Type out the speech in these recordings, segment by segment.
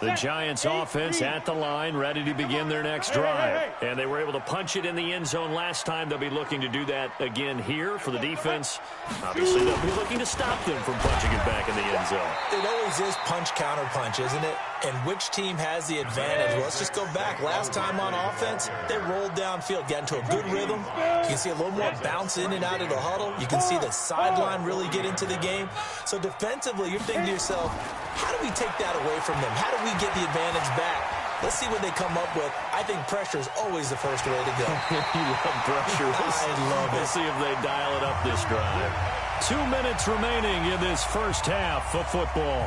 The Giants offense at the line, ready to begin their next drive. And they were able to punch it in the end zone last time. They'll be looking to do that again here for the defense. Obviously, they'll be looking to stop them from punching it back in the end zone. It always is punch-counter-punch, isn't it? And which team has the advantage? Well, let's just go back. Last time on offense, they rolled downfield, got into a good rhythm. You can see a little more bounce in and out of the huddle. You can see the sideline really get into the game. So defensively, you're thinking to yourself, how do we take that away from them? How do we get the advantage back? Let's see what they come up with. I think pressure is always the first way to go. You love pressure. I love it. We'll see if they dial it up this drive. 2 minutes remaining in this first half of football.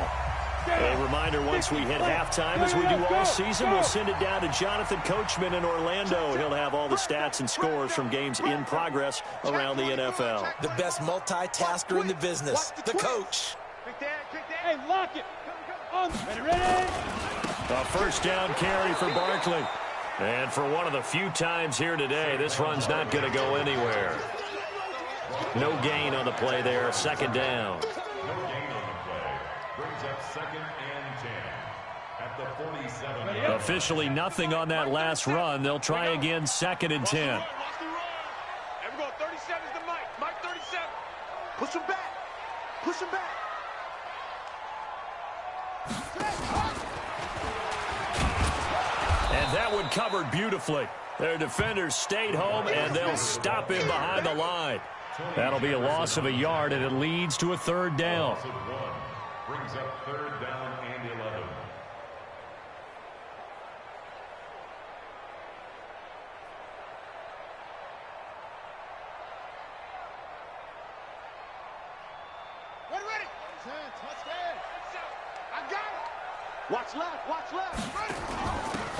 A reminder, once we hit halftime, as we do all season, we'll send it down to Jonathan Coachman in Orlando. He'll have all the stats and scores from games in progress around the NFL. The best multitasker in the business, the coach. Hey, lock it. Ready? A first down carry for Barkley. And for one of the few times here today, this run's not going to go anywhere. No gain on the play there, second down. Officially nothing on that last run. They'll try again, second and 10. There we go. 37's the Mike. Mike 37. Push him back. Push him back. And that one covered beautifully. Their defenders stayed home, and they'll stop him behind the line. That'll be a loss of a yard, and it leads to a third down. Brings up third down and 11. Ready. Touchdown. I got it. Watch left. Ready.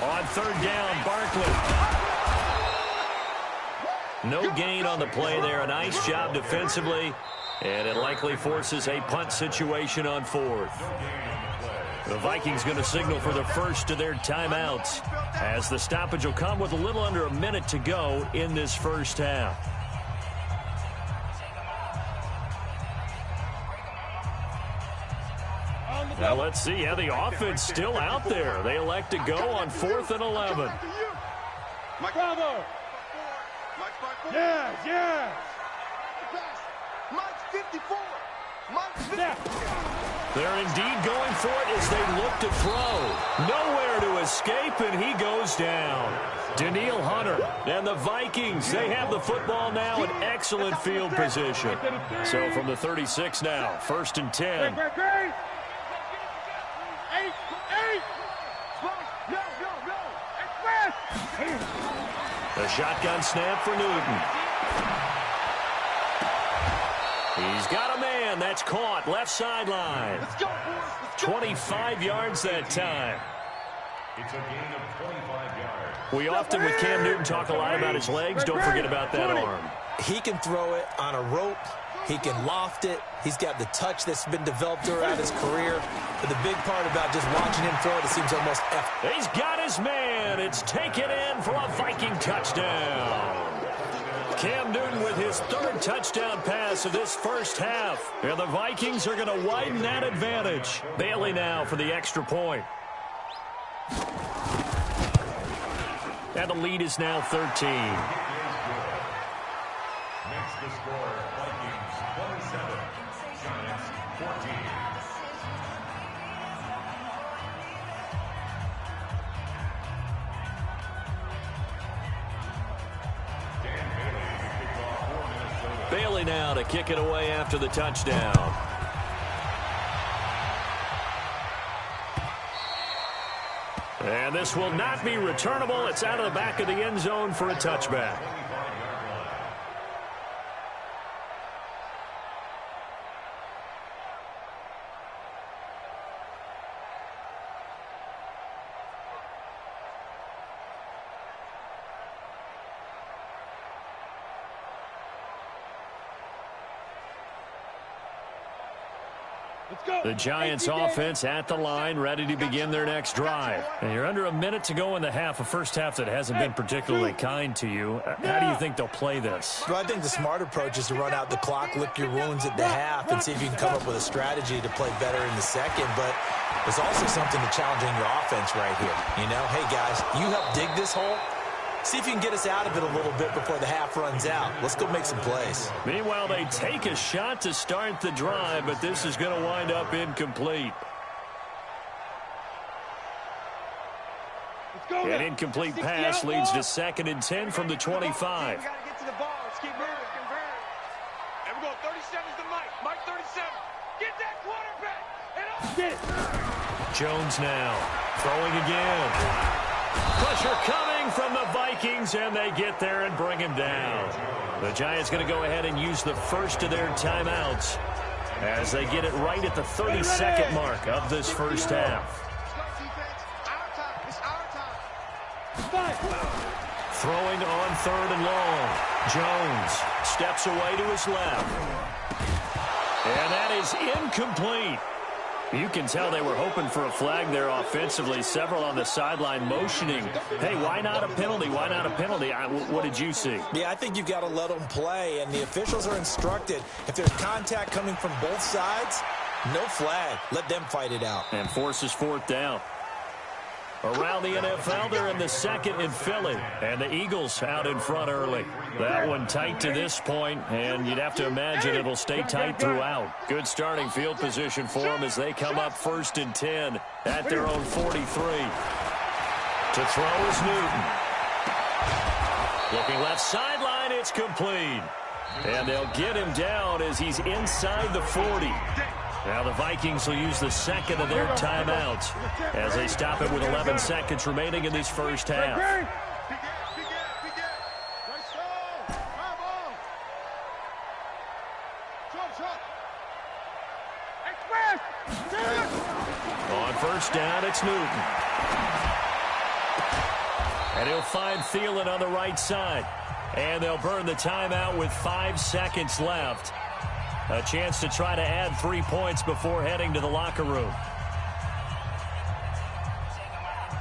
On third down, Barkley. No gain on the play there. A nice job defensively. And it likely forces a punt situation on fourth. The Vikings going to signal for the first of their timeouts, as the stoppage will come with a little under a minute to go in this first half. Now let's see how the offense still out there. They elect to go on 4th and 11. Mike Bravo. Yes. Mike's 54. Mike's 54. They're indeed going for it as they look to throw. Nowhere to escape, and he goes down. Daniil Hunter and the Vikings, they have the football now in excellent field position. So from the 36 now, 1st and 10. The shotgun snap for Newton. He's got a man. That's caught. Left sideline. 25 yards that time. It's a gain of 25 yards. We often, with Cam Newton, talk a lot about his legs. Don't forget about that arm. He can throw it on a rope. He can loft it. He's got the touch that's been developed throughout his career. But the big part about just watching him throw it, it seems almost effortless. He's got his man. It's taken in for a Viking touchdown. Cam Newton with his 3rd touchdown pass of this first half. And the Vikings are going to widen that advantage. Bailey now for the extra point. And the lead is now 13. Makes the score Vikings 27, Giants 14. Bailey now to kick it away after the touchdown. And this will not be returnable. It's out of the back of the end zone for a touchback. The Giants offense at the line, ready to begin their next drive. And you're under a minute to go in the half, a first half that hasn't been particularly kind to you. How do you think they'll play this? Well, I think the smart approach is to run out the clock, lick your wounds at the half, and see if you can come up with a strategy to play better in the second. But there's also something to challenging your offense right here. You know, hey, guys, you help dig this hole. See if you can get us out of it a little bit before the half runs out. Let's go make some plays. Meanwhile, they take a shot to start the drive, but this is going to wind up incomplete. An incomplete pass leads to 2nd and 10 from the 25. We got to get to the ball. Let's keep moving. Convert. And we're going 37's the Mike. Mike 37. Get that quarterback. Get it. Jones now throwing again. Pressure coming from the Vikings, and they get there and bring him down. The Giants going to go ahead and use the first of their timeouts as they get it right at the 30-second mark of this first half. Throwing on 3rd and long. Jones steps away to his left. And that is incomplete. You can tell they were hoping for a flag there offensively. Several on the sideline motioning. Hey, why not a penalty? Why not a penalty? What did you see? Yeah, I think you've got to let them play, and the officials are instructed. If there's contact coming from both sides, no flag. Let them fight it out. And forces 4th down. Around the NFL, they're in the second in Philly, and the Eagles out in front early. That one tight to this point, and you'd have to imagine it'll stay tight throughout. Good starting field position for them as they come up 1st and 10 at their own 43. To throw is Newton. Looking left sideline, it's complete. And they'll get him down as he's inside the 40. Now the Vikings will use the second of their timeouts as they stop it with 11 seconds remaining in this first half. On 1st down, it's Newton. And he'll find Thielen on the right side. And they'll burn the timeout with 5 seconds left. A chance to try to add 3 points before heading to the locker room.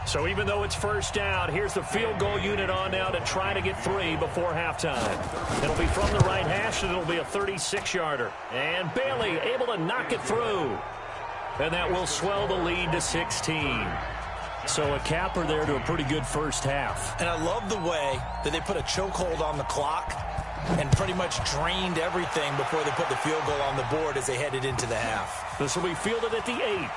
So even though it's 1st down, here's the field goal unit on now to try to get 3 before halftime. It'll be from the right hash, and it'll be a 36-yarder. And Bailey able to knock it through. And that will swell the lead to 16. So a capper there to a pretty good first half. And I love the way that they put a chokehold on the clock and pretty much drained everything before they put the field goal on the board as they headed into the half. This will be fielded at the 8.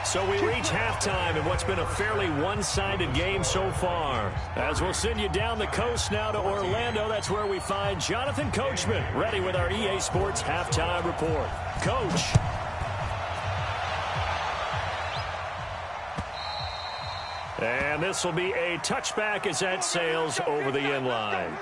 So we reach halftime in what's been a fairly one-sided game so far. As we'll send you down the coast now to Orlando, that's where we find Jonathan Coachman, ready with our EA Sports Halftime Report. Coach. And this will be a touchback as that sails over the end line.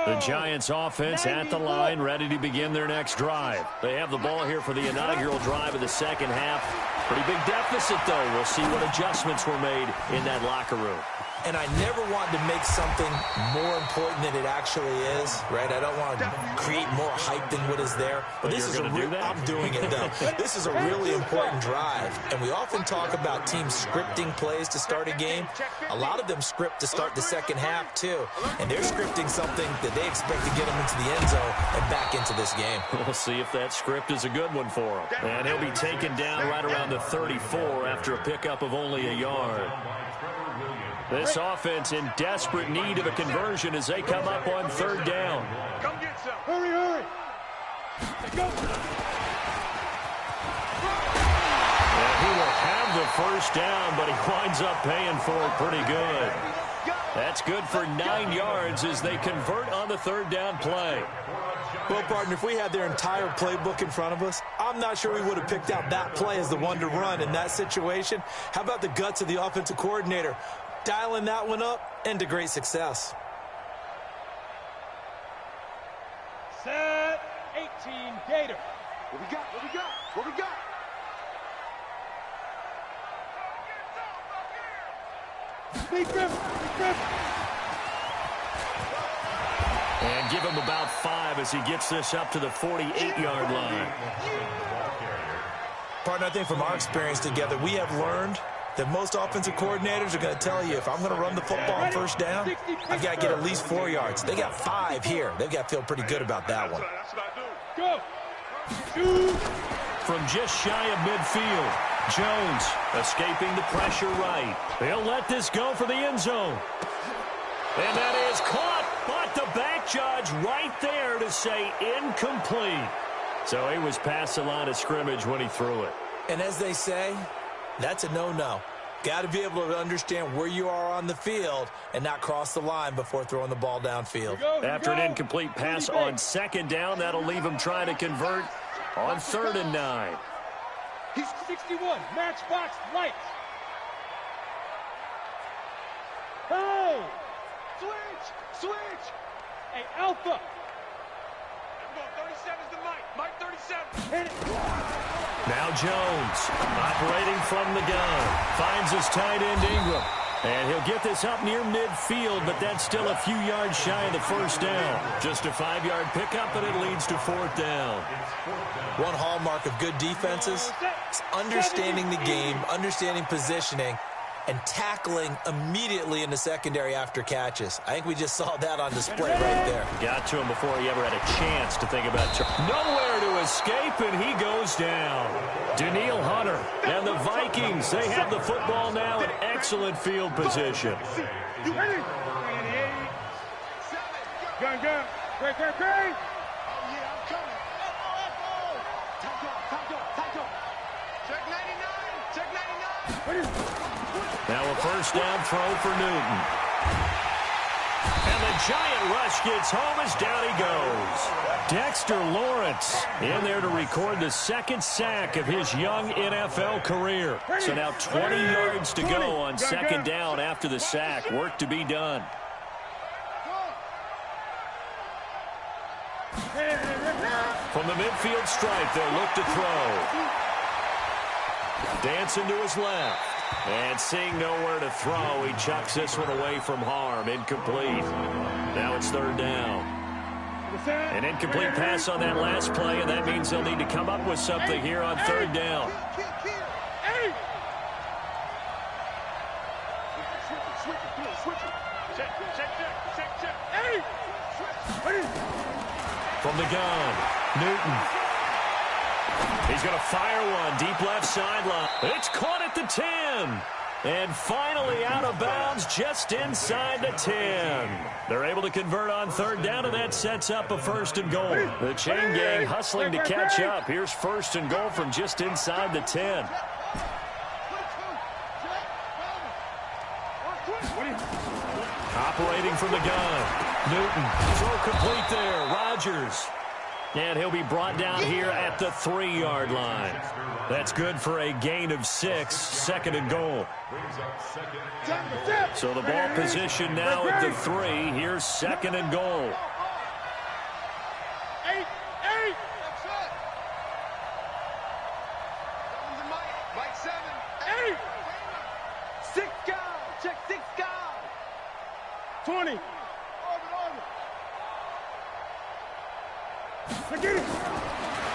The Giants offense at the line, ready to begin their next drive. They have the ball here for the inaugural drive of the second half. Pretty big deficit, though. We'll see what adjustments were made in that locker room. And I never want to make something more important than it actually is, right? I don't want to create more hype than what is there. But this is a real, I'm doing it, though. This is a really important drive. And we often talk about teams scripting plays to start a game. A lot of them script to start the second half, too. And they're scripting something that they expect to get them into the end zone and back into this game. We'll see if that script is a good one for him. And he'll be taken down right around the 34 after a pickup of only a yard. This offense in desperate need of a conversion as they come up on 3rd down. Come get some. Hurry, hurry. Go. And he will have the first down, but he winds up paying for it pretty good. That's good for 9 yards as they convert on the 3rd down play. Well, partner, if we had their entire playbook in front of us, I'm not sure we would have picked out that play as the one to run in that situation. How about the guts of the offensive coordinator? Dialing that one up into great success. Set 18 Gator. What we got? What we got? What we got? And give him about 5 as he gets this up to the 48-yard line. Partner, I think from our experience together, we have learned that most offensive coordinators are going to tell you, if I'm going to run the football on first down, I've got to get at least 4 yards. They got 5 here. They've got to feel pretty good about that one. Go. From just shy of midfield, Jones escaping the pressure right. They'll let this go for the end zone. And that is caught, but the back judge right there to say incomplete. So he was past the line of scrimmage when he threw it. And as they say, that's a no-no. Got to be able to understand where you are on the field and not cross the line before throwing the ball downfield. After an incomplete pass on second down, that'll leave him trying to convert on 3rd and 9. He's 61. Matchbox light. Hey! Switch! Hey, Alpha! 37's the Mike. Mike 37. Hit it. Now Jones, operating from the gun, finds his tight end Ingram. And he'll get this up near midfield, but that's still a few yards shy of the first down. Just a 5-yard pickup, and it leads to 4th down. One hallmark of good defenses is understanding the game, understanding positioning, and tackling immediately in the secondary after catches. I think we just saw that on display right there. Got to him before he ever had a chance to think about nowhere to escape, and he goes down. Daniil Hunter and the Vikings, they have the football now in excellent field position. You ready? Gun. Great. Oh, yeah, I'm coming. Let's go. Check 99. Now a first down throw for Newton. And the giant rush gets home as down he goes. Dexter Lawrence in there to record the 2nd sack of his young NFL career. So now 20 yards to go on 2nd down after the sack. Work to be done. From the midfield stripe, they'll look to throw. Dancing to his left. And seeing nowhere to throw, he chucks this one away from harm. Incomplete. Now it's 3rd down. An incomplete pass on that last play, and that means they'll need to come up with something here on 3rd down. From the gun, Newton. He's going to fire one deep left sideline. It's caught at the 10. And finally out of bounds just inside the 10. They're able to convert on 3rd down, and that sets up a 1st and goal. The chain gang hustling to catch up. Here's 1st and goal from just inside the 10. Operating from the gun. Newton, throw complete there. Rodgers. And he'll be brought down here at the 3-yard line. That's good for a gain of 6, 2nd and goal. So the ball position now at the 3. Here's 2nd and goal. 8. Mike 7. 8. 6 guys. Check 6 guys. 20.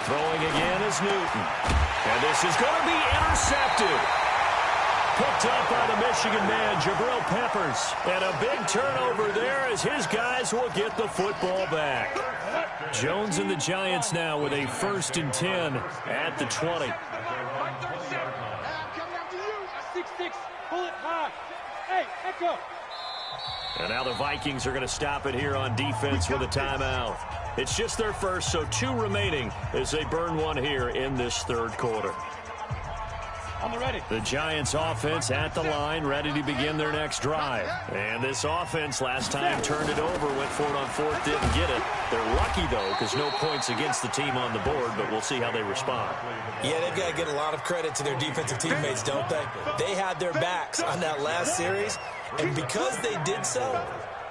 Throwing again is Newton. And this is going to be intercepted. Picked up by the Michigan man, Jabril Peppers. And a big turnover there as his guys will get the football back. Jones and the Giants now with a 1st and 10 at the 20. And now the Vikings are going to stop it here on defense with a timeout. It's just their first, so 2 remaining as they burn one here in this 3rd quarter. The Giants offense at the line, ready to begin their next drive. And this offense last time turned it over, went for it on 4th, didn't get it. They're lucky, though, because no points against the team on the board, but we'll see how they respond. Yeah, they've got to get a lot of credit to their defensive teammates, don't they? They had their backs on that last series, and because they did so,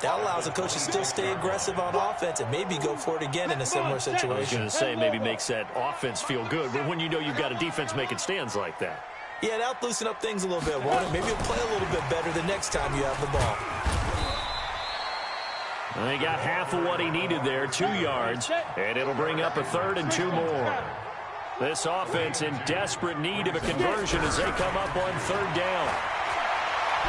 that allows the coach to still stay aggressive on offense and maybe go for it again in a similar situation. I was going to say maybe makes that offense feel good, but when you know you've got a defense making stands like that. Yeah, that'll loosen up things a little bit, won't it? Maybe you'll play a little bit better the next time you have the ball. And he got half of what he needed there, 2 yards, and it'll bring up a 3rd and 2 more. This offense in desperate need of a conversion as they come up on 3rd down.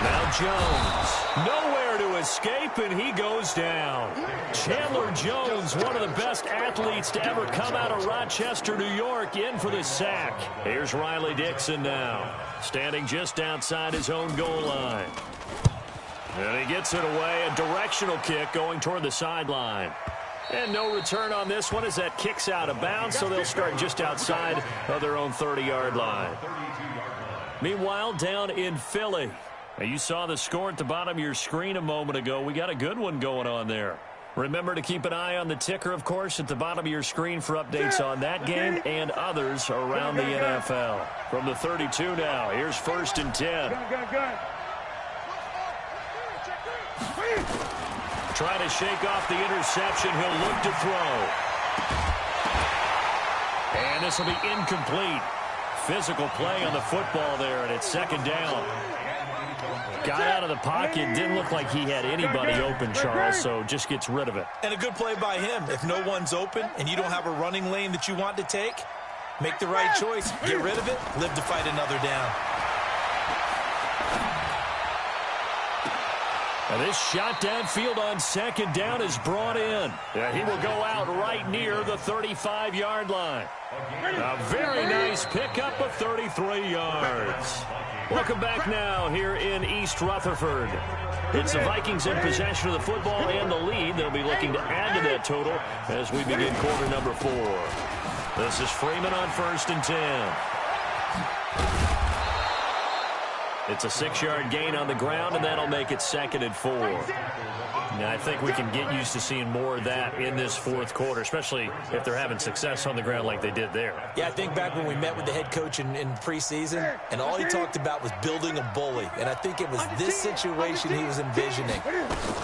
Now Jones, nowhere to escape, and he goes down. Chandler Jones, one of the best athletes to ever come out of Rochester, New York, in for the sack. Here's Riley Dixon now, standing just outside his own goal line. And he gets it away, a directional kick going toward the sideline. And no return on this one as that kicks out of bounds, so they'll start just outside of their own 30-yard line. Meanwhile, down in Philly, you saw the score at the bottom of your screen a moment ago. We got a good one going on there. Remember to keep an eye on the ticker, of course, at the bottom of your screen for updates on that game and others around the NFL. From the 32 now, here's 1st and 10. Trying to shake off the interception. He'll look to throw. And this will be incomplete. Physical play on the football there, and it's 2nd down. Got out of the pocket. Didn't look like he had anybody open, Charles, so just gets rid of it. And a good play by him. If no one's open and you don't have a running lane that you want to take, make the right choice. Get rid of it. Live to fight another down. And this shot downfield on 2nd down is brought in. He will go out right near the 35-yard line. A very nice pickup of 33 yards. Welcome back now here in East Rutherford. It's the Vikings in possession of the football and the lead. They'll be looking to add to that total as we begin quarter number 4. This is Freeman on 1st and 10. It's a 6-yard gain on the ground, and that'll make it 2nd and 4. Now, I think we can get used to seeing more of that in this 4th quarter, especially if they're having success on the ground like they did there. Yeah, I think back when we met with the head coach in preseason, and all he talked about was building a bully. And I think it was this situation he was envisioning.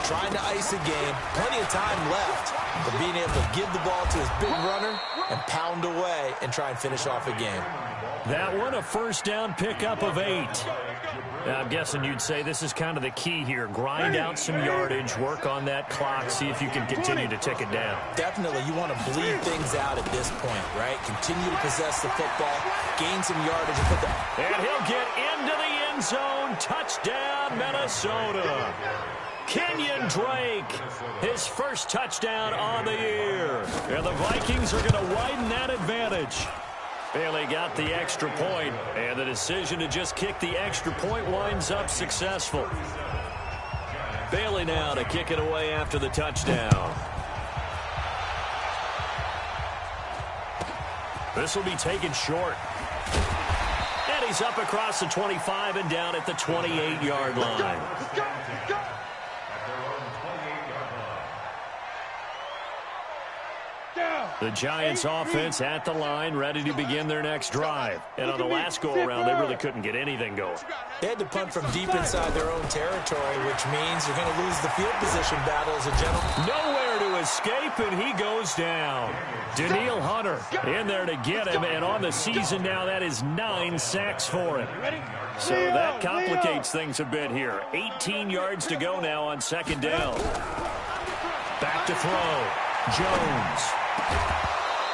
Trying to ice a game, plenty of time left, but being able to give the ball to his big runner and pound away and try and finish off a game. That one, a 1st down pickup of 8. Now, I'm guessing you'd say this is kind of the key here. Grind out some yardage, work on that clock, see if you can continue to tick it down. Definitely, you want to bleed things out at this point, right? Continue to possess the football, gain some yardage, and put the... And he'll get into the end zone. Touchdown, Minnesota. Kenyon Drake, his first touchdown on the year. And the Vikings are going to widen that advantage. Bailey got the extra point, and the decision to just kick the extra point winds up successful. Bailey now to kick it away after the touchdown. This will be taken short. And he's up across the 25 and down at the 28-yard line. The Giants offense at the line, ready to begin their next drive. And on the last go-around, they really couldn't get anything going. They had to punt from deep inside their own territory, which means they're going to lose the field position battle as a general. Nowhere to escape, and he goes down. Daniil Hunter in there to get him, and on the season now, that is 9 sacks for him. So that complicates things a bit here. 18 yards to go now on 2nd down. Back to throw. Jones.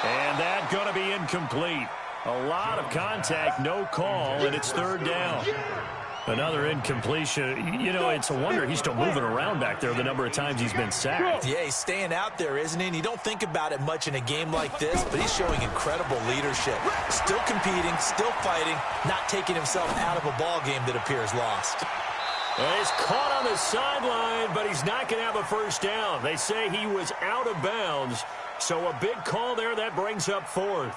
And that's going to be incomplete. A lot of contact, no call, and it's 3rd down. Another incompletion. You know, it's a wonder he's still moving around back there the number of times he's been sacked. Yeah, he's staying out there, isn't he? And you don't think about it much in a game like this, but he's showing incredible leadership. Still competing, still fighting, not taking himself out of a ball game that appears lost. And he's caught on the sideline, but he's not going to have a 1st down. They say he was out of bounds, so a big call there that brings up 4th.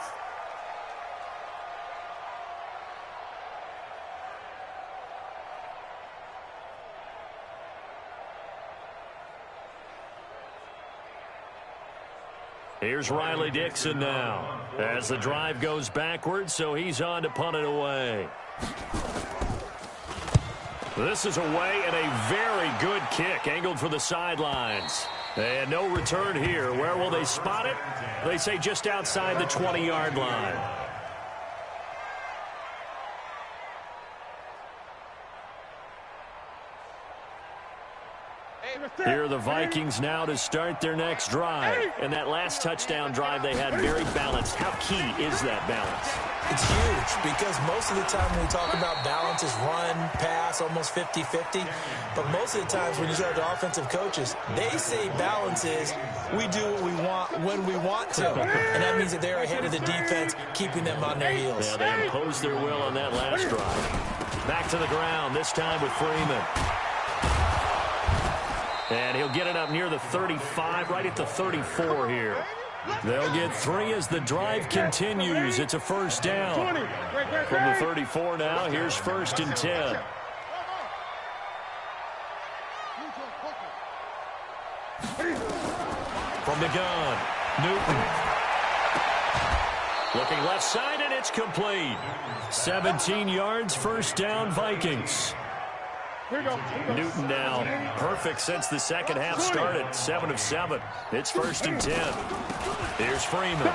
Here's Riley Dixon now as the drive goes backwards, so he's on to punt it away. This is away and a very good kick angled for the sidelines. And no return here. Where will they spot it? They say just outside the 20-yard line. Here are the Vikings now to start their next drive. And that last touchdown drive they had very balanced. How key is that balance? It's huge because most of the time when we talk about balance is run, pass, almost 50-50. But most of the times when you talk to offensive coaches, they say balance is we do what we want when we want to. And that means that they're ahead of the defense, keeping them on their heels. Yeah, they imposed their will on that last drive. Back to the ground, this time with Freeman. And he'll get it up near the 35, right at the 34 here. They'll get 3 as the drive continues. It's a first down. From the 34 now, here's 1st and 10. From the gun, Newton. Looking left side, and it's complete. 17 yards, first down, Vikings. Newton now perfect since the second half started. 7 of 7. It's 1st and 10. Here's Freeman.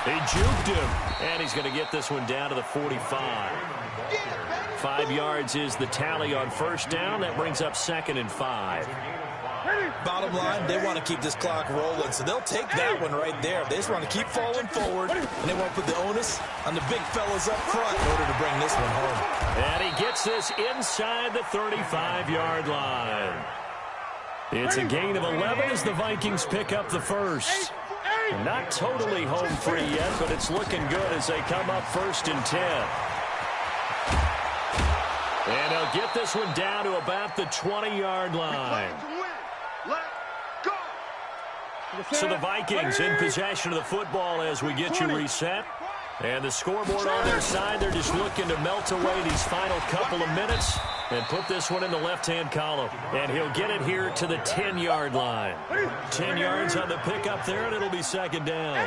He juked him, and he's going to get this one down to the 45. 5 yards is the tally on first down. That brings up 2nd and 5. Bottom line, they want to keep this clock rolling, so they'll take that one right there. They just want to keep falling forward, and they won't put the onus on the big fellas up front in order to bring this one home. And he gets this inside the 35-yard line. It's a gain of 11 as the Vikings pick up the first. Not totally home free yet, but it's looking good as they come up 1st and 10. And they'll get this one down to about the 20-yard line. So the Vikings in possession of the football as we get you reset. And the scoreboard on their side, they're just looking to melt away these final couple of minutes and put this one in the left-hand column. And he'll get it here to the 10-yard line. 10 yards on the pickup there, and it'll be 2nd down.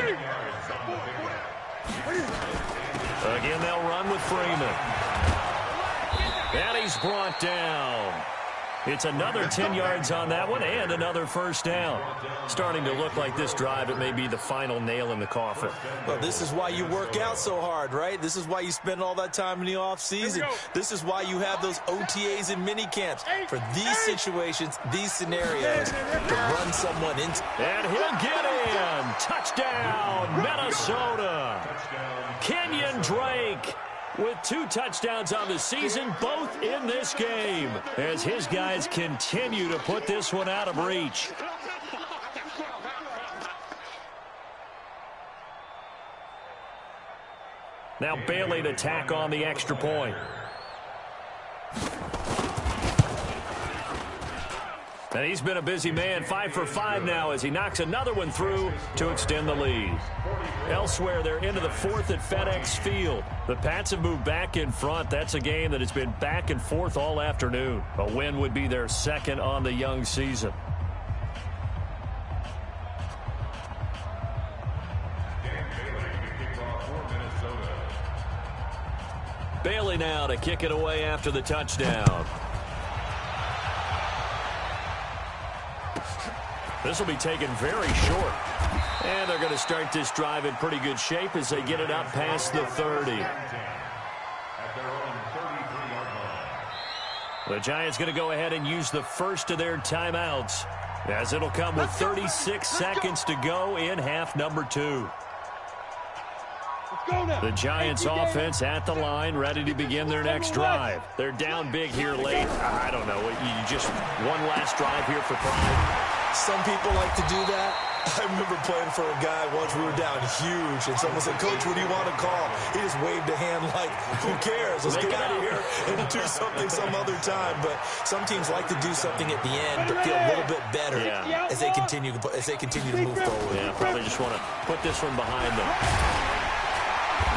Again, they'll run with Freeman. And he's brought down. It's another 10 yards on that one and another first down. Starting to look like this drive, it may be the final nail in the coffin. Well, this is why you work out so hard, right? This is why you spend all that time in the offseason. This is why you have those OTAs and mini camps for these situations, these scenarios, to run someone into. And he'll get in. Touchdown, Minnesota. Kenyon Drake with 2 touchdowns on the season, both in this game, as his guys continue to put this one out of reach. Now Bailey to tack on the extra point. And he's been a busy man, 5 for 5 now as he knocks another one through to extend the lead. Elsewhere, they're into the 4th at FedEx Field. The Pats have moved back in front. That's a game that has been back and forth all afternoon. A win would be their 2nd on the young season. Bailey now to kick it away after the touchdown. This will be taken very short. And they're going to start this drive in pretty good shape as they get it up past the 30. The Giants going to go ahead and use the first of their timeouts, as it'll come with 36 seconds to go in half number 2. The Giants offense at the line, ready to begin their next drive. They're down big here late. I don't know. You just one last drive here for pride. Some people like to do that. I remember playing for a guy once. We were down huge, and someone said, "Coach, what do you want to call?" He just waved a hand like, "Who cares? Let's get out of here and do something some other time." But some teams like to do something at the end to feel a little bit better as they continue to move forward. Yeah, probably just want to put this one behind them.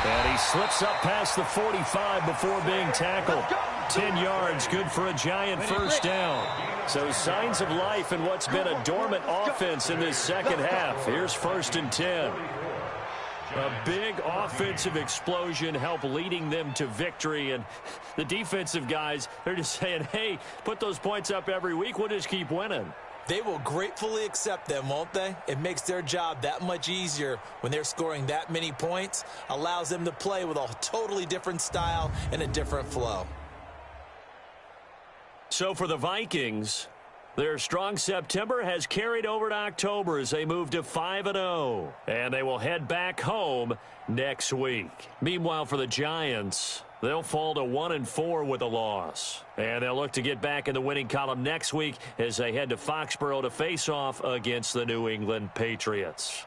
And he slips up past the 45 before being tackled. 10 yards, good for a Giant first down. So signs of life in what's been a dormant offense in this second half. Here's 1st and 10. A big offensive explosion helped leading them to victory. And the defensive guys, they're just saying, hey, put those points up every week. We'll just keep winning. They will gratefully accept them, won't they? It makes their job that much easier when they're scoring that many points. Allows them to play with a totally different style and a different flow. So for the Vikings, Their strong September has carried over to October as they move to 5-0. And they will head back home next week. Meanwhile, for the Giants, they'll fall to 1-4 with a loss. And they'll look to get back in the winning column next week as they head to Foxborough to face off against the New England Patriots.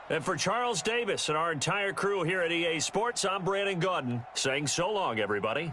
And for Charles Davis and our entire crew here at EA Sports, I'm Brandon Gaudin saying so long, everybody.